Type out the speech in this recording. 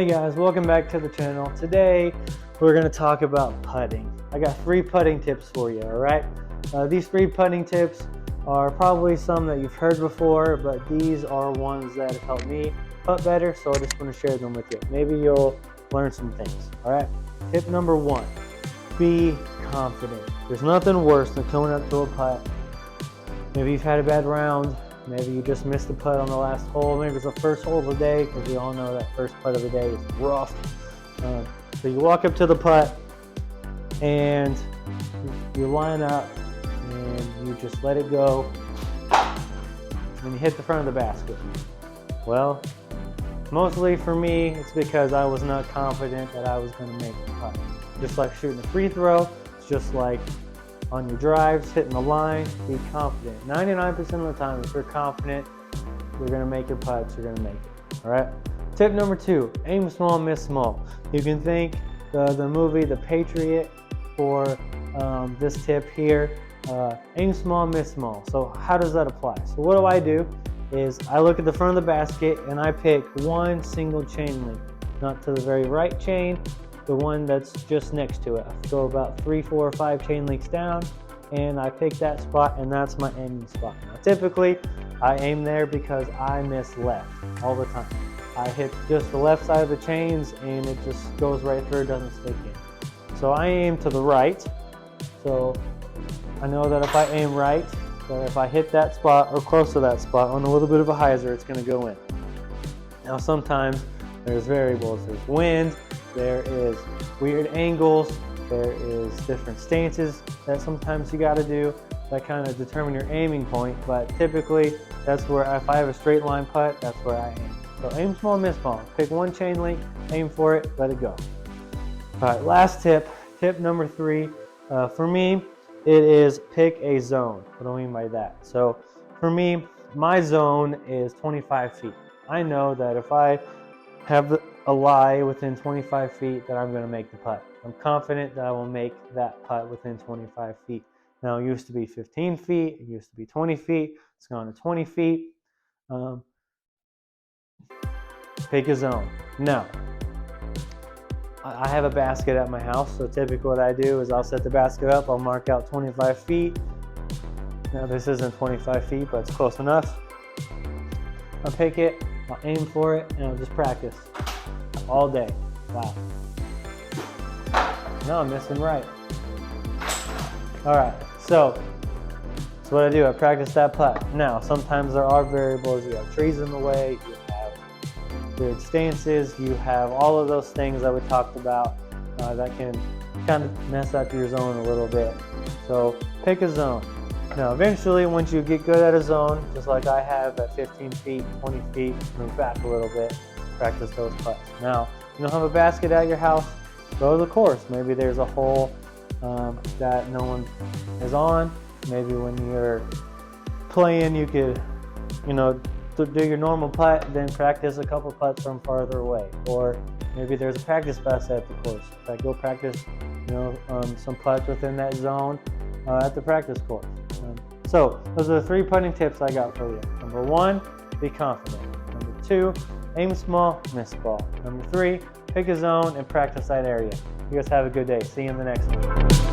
Hey guys, welcome back to the channel. Today we're going to talk about putting. I got 3 putting tips for you, alright? These 3 putting tips are probably some that you've heard before, but these are ones that have helped me putt better, so I just want to share them with you. Maybe you'll learn some things, alright? Tip number 1, be confident. There's nothing worse than coming up to a putt. Maybe you've had a bad round. Maybe you just missed the putt on the last hole. Maybe it's the first hole of the day, because we all know that first putt of the day is rough. So you walk up to the putt and you line up and you just let it go and you hit the front of the basket. Well, mostly for me, it's because I was not confident that I was going to make the putt. Just like shooting a free throw, it's just like on your drives, hitting the line, be confident. 99% of the time, if you're confident, you're going to make your putts, you're going to make it. All right? Tip number 2, aim small, miss small. You can thank the movie The Patriot for this tip here. Aim small, miss small. So how does that apply? So what do is I look at the front of the basket and I pick one single chain link, not to the very right chain, the one that's just next to it. I go about 3, 4, or 5 chain links down and I pick that spot, and that's my aiming spot. Now typically I aim there because I miss left all the time. I hit just the left side of the chains and it just goes right through, doesn't stick in. So I aim to the right. So I know that if I aim right, that if I hit that spot or close to that spot on a little bit of a hyzer, it's going to go in. Now sometimes there's variables. There's wind, there is weird angles, there is different stances that sometimes you got to do that kind of determine your aiming point, but typically that's where, if I have a straight line putt, that's where I aim. So aim small, miss small. Pick one chain link, aim for it, let it go. All right, last tip, tip number 3. For me, it is pick a zone. What do I mean by that? So for me, my zone is 25 feet. I know that if I have a lie within 25 feet that I'm going to make the putt. I'm confident that I will make that putt within 25 feet. Now it used to be 15 feet, it used to be 20 feet, it's gone to 20 feet. Pick a zone. Now, I have a basket at my house, so typically what I do is I'll set the basket up, I'll mark out 25 feet. Now this isn't 25 feet, but it's close enough. I'll pick it, I'll aim for it, and I'll just practice all day. Wow. No, I'm missing right. All right, so that's what I do. I practice that putt. Now, sometimes there are variables. You have trees in the way, you have weird stances, you have all of those things that we talked about that can kind of mess up your zone a little bit. So pick a zone. Now, eventually, once you get good at a zone, just like I have at 15 feet, 20 feet, move back a little bit, practice those putts. Now, you don't have a basket at your house, go to the course. Maybe there's a hole that no one is on. Maybe when you're playing, you could, do your normal putt, then practice a couple putts from farther away. Or maybe there's a practice basket at the course. Like go practice, some putts within that zone at the practice course. So those are the 3 putting tips I got for you. Number 1, be confident. Number 2, aim small, miss ball. Number 3, pick a zone and practice that area. You guys have a good day. See you in the next one.